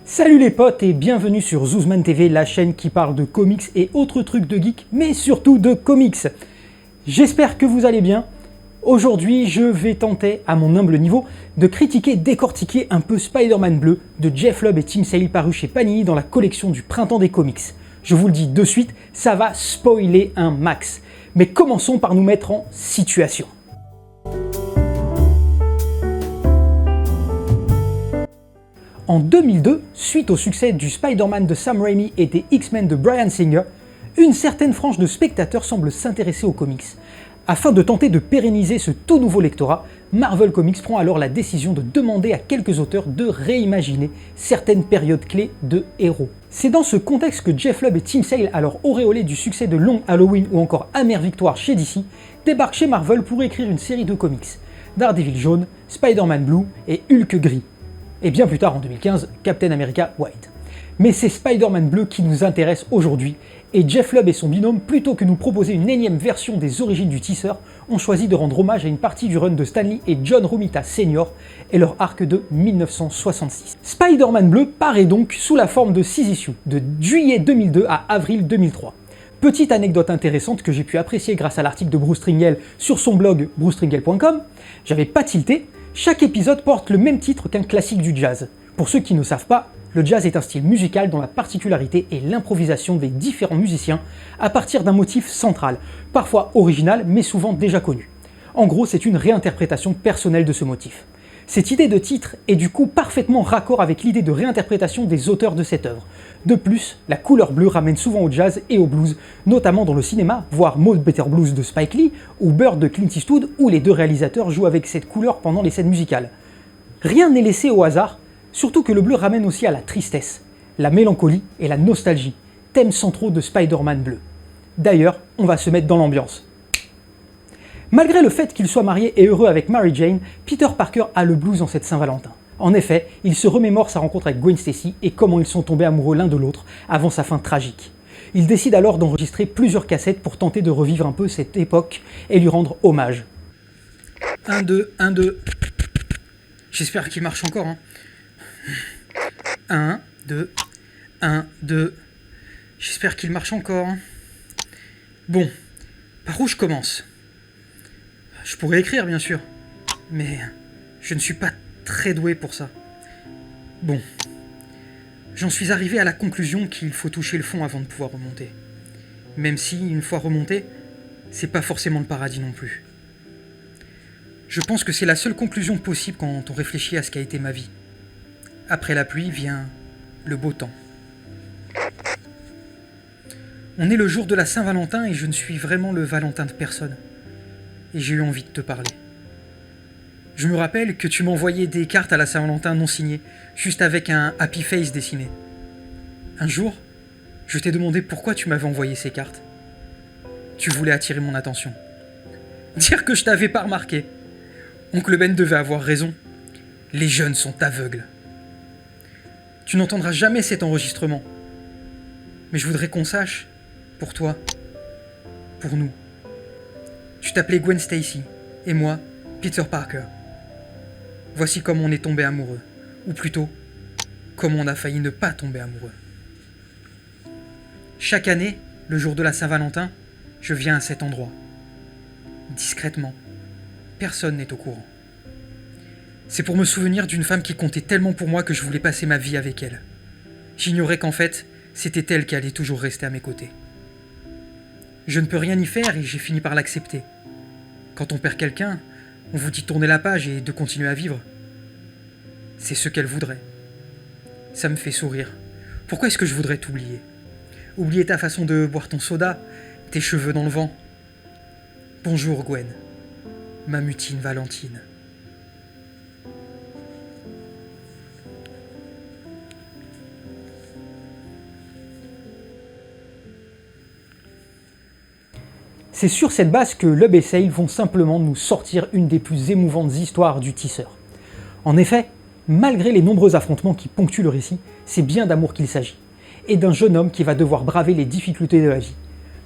Salut les potes et bienvenue sur Zouzman TV, la chaîne qui parle de comics et autres trucs de geek, mais surtout de comics. J'espère que vous allez bien. Aujourd'hui, je vais tenter, à mon humble niveau, de critiquer, décortiquer un peu Spider-Man Bleu de Jeph Loeb et Tim Sale paru chez Panini dans la collection du printemps des comics. Je vous le dis de suite, ça va spoiler un max. Mais commençons par nous mettre en situation. En 2002, suite au succès du Spider-Man de Sam Raimi et des X-Men de Bryan Singer, une certaine frange de spectateurs semble s'intéresser aux comics. Afin de tenter de pérenniser ce tout nouveau lectorat, Marvel Comics prend alors la décision de demander à quelques auteurs de réimaginer certaines périodes clés de héros. C'est dans ce contexte que Jeph Loeb et Tim Sale, alors auréolés du succès de Long Halloween ou encore Amère Victoire chez DC, débarquent chez Marvel pour écrire une série de comics. Daredevil jaune, Spider-Man Blue et Hulk gris. Et bien plus tard, en 2015, Captain America White. Mais c'est Spider-Man Bleu qui nous intéresse aujourd'hui, et Jeph Loeb et son binôme, plutôt que nous proposer une énième version des origines du tisseur, ont choisi de rendre hommage à une partie du run de Stan Lee et John Romita Sr. et leur arc de 1966. Spider-Man Bleu paraît donc sous la forme de 6 issues, de juillet 2002 à avril 2003. Petite anecdote intéressante que j'ai pu apprécier grâce à l'article de Bruce Stringel sur son blog brucestringel.com, j'avais pas tilté, chaque épisode porte le même titre qu'un classique du jazz. Pour ceux qui ne savent pas, le jazz est un style musical dont la particularité est l'improvisation des différents musiciens à partir d'un motif central, parfois original mais souvent déjà connu. En gros, c'est une réinterprétation personnelle de ce motif. Cette idée de titre est du coup parfaitement raccord avec l'idée de réinterprétation des auteurs de cette œuvre. De plus, la couleur bleue ramène souvent au jazz et au blues, notamment dans le cinéma, voire Mo Better Blues de Spike Lee ou Bird de Clint Eastwood, où les deux réalisateurs jouent avec cette couleur pendant les scènes musicales. Rien n'est laissé au hasard, surtout que le bleu ramène aussi à la tristesse, la mélancolie et la nostalgie, thèmes centraux de Spider-Man Bleu. D'ailleurs, on va se mettre dans l'ambiance. Malgré le fait qu'il soit marié et heureux avec Mary Jane, Peter Parker a le blues en cette Saint-Valentin. En effet, il se remémore sa rencontre avec Gwen Stacy et comment ils sont tombés amoureux l'un de l'autre avant sa fin tragique. Il décide alors d'enregistrer plusieurs cassettes pour tenter de revivre un peu cette époque et lui rendre hommage. 1, 2, 1, 2. J'espère qu'il marche encore. 1, 2, 1, 2. J'espère qu'il marche encore. Bon, par où je commence ? Je pourrais écrire, bien sûr, mais je ne suis pas très doué pour ça. Bon, j'en suis arrivé à la conclusion qu'il faut toucher le fond avant de pouvoir remonter. Même si, une fois remonté, c'est pas forcément le paradis non plus. Je pense que c'est la seule conclusion possible quand on réfléchit à ce qu'a été ma vie. Après la pluie vient le beau temps. On est le jour de la Saint-Valentin et je ne suis vraiment le Valentin de personne. Et j'ai eu envie de te parler. Je me rappelle que tu m'envoyais des cartes à la Saint-Valentin non signées, juste avec un happy face dessiné. Un jour, je t'ai demandé pourquoi tu m'avais envoyé ces cartes. Tu voulais attirer mon attention. Dire que je t'avais pas remarqué. Oncle Ben devait avoir raison. Les jeunes sont aveugles. Tu n'entendras jamais cet enregistrement. Mais je voudrais qu'on sache, pour toi, pour nous. Tu t'appelais Gwen Stacy, et moi, Peter Parker. Voici comment on est tombé amoureux, ou plutôt, comment on a failli ne pas tomber amoureux. Chaque année, le jour de la Saint-Valentin, je viens à cet endroit. Discrètement. Personne n'est au courant. C'est pour me souvenir d'une femme qui comptait tellement pour moi que je voulais passer ma vie avec elle. J'ignorais qu'en fait, c'était elle qui allait toujours rester à mes côtés. Je ne peux rien y faire et j'ai fini par l'accepter. Quand on perd quelqu'un, on vous dit de tourner la page et de continuer à vivre. C'est ce qu'elle voudrait. Ça me fait sourire. Pourquoi est-ce que je voudrais t'oublier ? Oublier ta façon de boire ton soda, tes cheveux dans le vent. Bonjour Gwen, ma mutine Valentine. C'est sur cette base que Loeb et Sale vont simplement nous sortir une des plus émouvantes histoires du tisseur. En effet, malgré les nombreux affrontements qui ponctuent le récit, c'est bien d'amour qu'il s'agit, et d'un jeune homme qui va devoir braver les difficultés de la vie,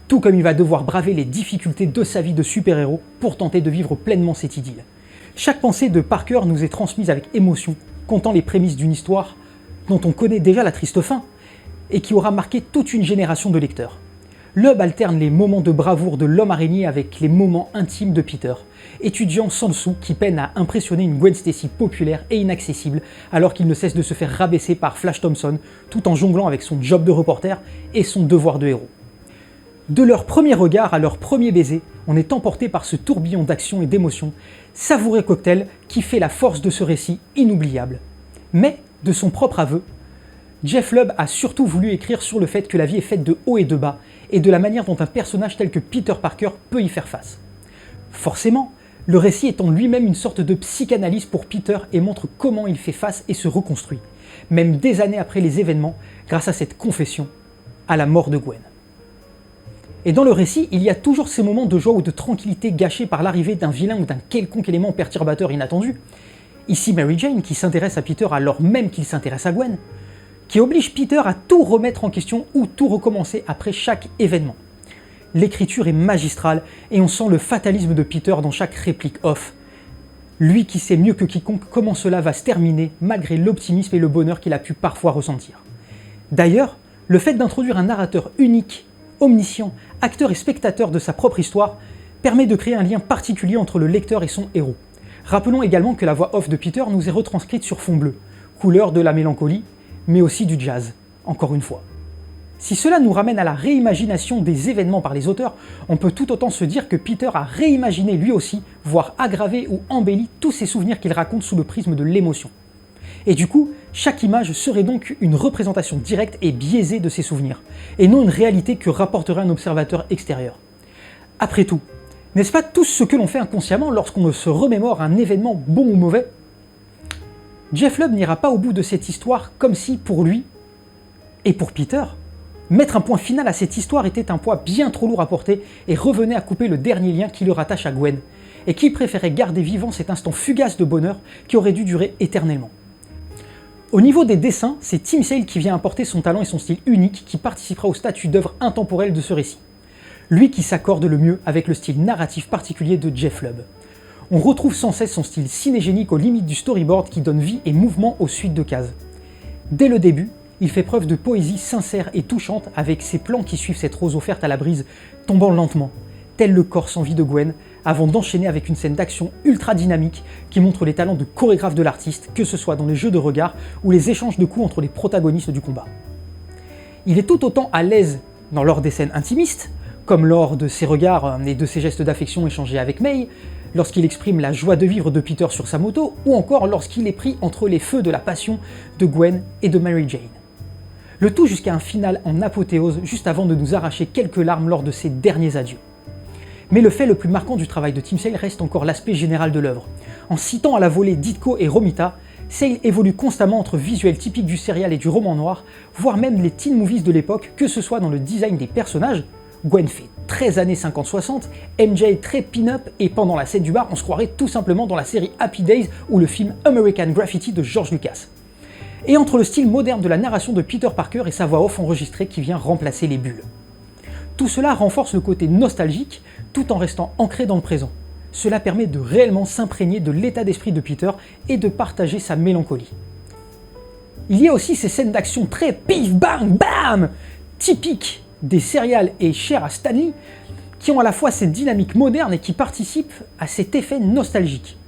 tout comme il va devoir braver les difficultés de sa vie de super-héros pour tenter de vivre pleinement cette idylle. Chaque pensée de Parker nous est transmise avec émotion, contant les prémices d'une histoire dont on connaît déjà la triste fin, et qui aura marqué toute une génération de lecteurs. L'œuvre alterne les moments de bravoure de l'homme araignée avec les moments intimes de Peter, étudiant sans sou qui peine à impressionner une Gwen Stacy populaire et inaccessible alors qu'il ne cesse de se faire rabaisser par Flash Thompson tout en jonglant avec son job de reporter et son devoir de héros. De leur premier regard à leur premier baiser, on est emporté par ce tourbillon d'action et d'émotion, savoureux cocktail qui fait la force de ce récit inoubliable. Mais, de son propre aveu, Jeff Lubb a surtout voulu écrire sur le fait que la vie est faite de hauts et de bas, et de la manière dont un personnage tel que Peter Parker peut y faire face. Forcément, le récit étant lui-même une sorte de psychanalyse pour Peter et montre comment il fait face et se reconstruit, même des années après les événements, grâce à cette confession, à la mort de Gwen. Et dans le récit, il y a toujours ces moments de joie ou de tranquillité gâchés par l'arrivée d'un vilain ou d'un quelconque élément perturbateur inattendu. Ici Mary Jane qui s'intéresse à Peter alors même qu'il s'intéresse à Gwen, qui oblige Peter à tout remettre en question ou tout recommencer après chaque événement. L'écriture est magistrale et on sent le fatalisme de Peter dans chaque réplique off. Lui qui sait mieux que quiconque comment cela va se terminer malgré l'optimisme et le bonheur qu'il a pu parfois ressentir. D'ailleurs, le fait d'introduire un narrateur unique, omniscient, acteur et spectateur de sa propre histoire, permet de créer un lien particulier entre le lecteur et son héros. Rappelons également que la voix off de Peter nous est retranscrite sur fond bleu, couleur de la mélancolie, mais aussi du jazz, encore une fois. Si cela nous ramène à la réimagination des événements par les auteurs, on peut tout autant se dire que Peter a réimaginé lui aussi, voire aggravé ou embelli tous ses souvenirs qu'il raconte sous le prisme de l'émotion. Et du coup, chaque image serait donc une représentation directe et biaisée de ses souvenirs, et non une réalité que rapporterait un observateur extérieur. Après tout, n'est-ce pas tout ce que l'on fait inconsciemment lorsqu'on se remémore un événement bon ou mauvais ? Jeff Lubb n'ira pas au bout de cette histoire comme si, pour lui, et pour Peter, mettre un point final à cette histoire était un poids bien trop lourd à porter et revenait à couper le dernier lien qui le rattache à Gwen, et qu'il préférait garder vivant cet instant fugace de bonheur qui aurait dû durer éternellement. Au niveau des dessins, c'est Tim Sale qui vient apporter son talent et son style unique qui participera au statut d'œuvre intemporelle de ce récit. Lui qui s'accorde le mieux avec le style narratif particulier de Jeff Lubb. On retrouve sans cesse son style cinégénique aux limites du storyboard qui donne vie et mouvement aux suites de cases. Dès le début, il fait preuve de poésie sincère et touchante avec ses plans qui suivent cette rose offerte à la brise, tombant lentement, tel le corps sans vie de Gwen, avant d'enchaîner avec une scène d'action ultra dynamique qui montre les talents de chorégraphe de l'artiste, que ce soit dans les jeux de regard ou les échanges de coups entre les protagonistes du combat. Il est tout autant à l'aise lors des scènes intimistes, comme lors de ses regards et de ses gestes d'affection échangés avec May, lorsqu'il exprime la joie de vivre de Peter sur sa moto, ou encore lorsqu'il est pris entre les feux de la passion de Gwen et de Mary Jane. Le tout jusqu'à un final en apothéose, juste avant de nous arracher quelques larmes lors de ses derniers adieux. Mais le fait le plus marquant du travail de Tim Sale reste encore l'aspect général de l'œuvre. En citant à la volée Ditko et Romita, Sale évolue constamment entre visuels typiques du serial et du roman noir, voire même les teen movies de l'époque, que ce soit dans le design des personnages. Gwen fait très années 50-60, MJ très pin-up, et pendant la scène du bar, on se croirait tout simplement dans la série Happy Days ou le film American Graffiti de George Lucas. Et entre le style moderne de la narration de Peter Parker et sa voix off enregistrée qui vient remplacer les bulles. Tout cela renforce le côté nostalgique tout en restant ancré dans le présent. Cela permet de réellement s'imprégner de l'état d'esprit de Peter et de partager sa mélancolie. Il y a aussi ces scènes d'action très pif bang bam typiques des serials et chères à Stanley, qui ont à la fois cette dynamique moderne et qui participent à cet effet nostalgique.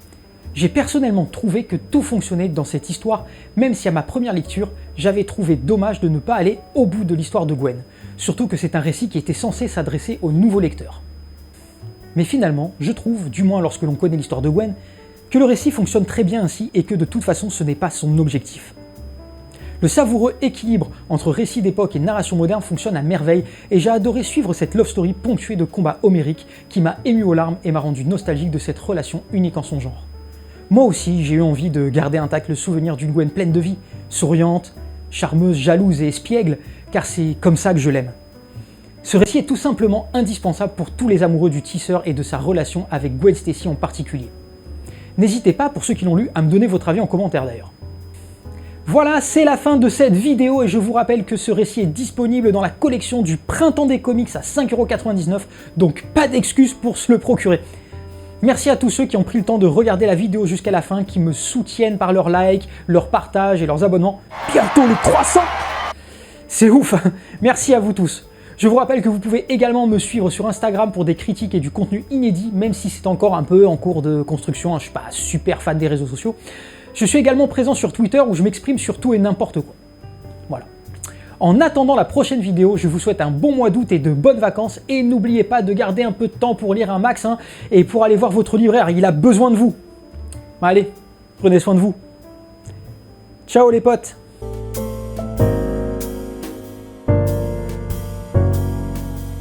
J'ai personnellement trouvé que tout fonctionnait dans cette histoire, même si à ma première lecture, j'avais trouvé dommage de ne pas aller au bout de l'histoire de Gwen, surtout que c'est un récit qui était censé s'adresser aux nouveaux lecteurs. Mais finalement, je trouve, du moins lorsque l'on connaît l'histoire de Gwen, que le récit fonctionne très bien ainsi et que de toute façon ce n'est pas son objectif. Le savoureux équilibre entre récit d'époque et narration moderne fonctionne à merveille et j'ai adoré suivre cette love story ponctuée de combats homériques qui m'a ému aux larmes et m'a rendu nostalgique de cette relation unique en son genre. Moi aussi, j'ai eu envie de garder intact le souvenir d'une Gwen pleine de vie, souriante, charmeuse, jalouse et espiègle, car c'est comme ça que je l'aime. Ce récit est tout simplement indispensable pour tous les amoureux du tisseur et de sa relation avec Gwen Stacy en particulier. N'hésitez pas, pour ceux qui l'ont lu, à me donner votre avis en commentaire d'ailleurs. Voilà, c'est la fin de cette vidéo et je vous rappelle que ce récit est disponible dans la collection du Printemps des Comics à 5,99 €, donc pas d'excuse pour se le procurer. Merci à tous ceux qui ont pris le temps de regarder la vidéo jusqu'à la fin, qui me soutiennent par leurs likes, leurs partages et leurs abonnements. Bientôt les 300! C'est ouf! Merci à vous tous. Je vous rappelle que vous pouvez également me suivre sur Instagram pour des critiques et du contenu inédit, même si c'est encore un peu en cours de construction, je ne suis pas super fan des réseaux sociaux. Je suis également présent sur Twitter où je m'exprime sur tout et n'importe quoi. Voilà. En attendant la prochaine vidéo, je vous souhaite un bon mois d'août et de bonnes vacances, et n'oubliez pas de garder un peu de temps pour lire un max, et pour aller voir votre libraire, il a besoin de vous. Allez, prenez soin de vous. Ciao les potes!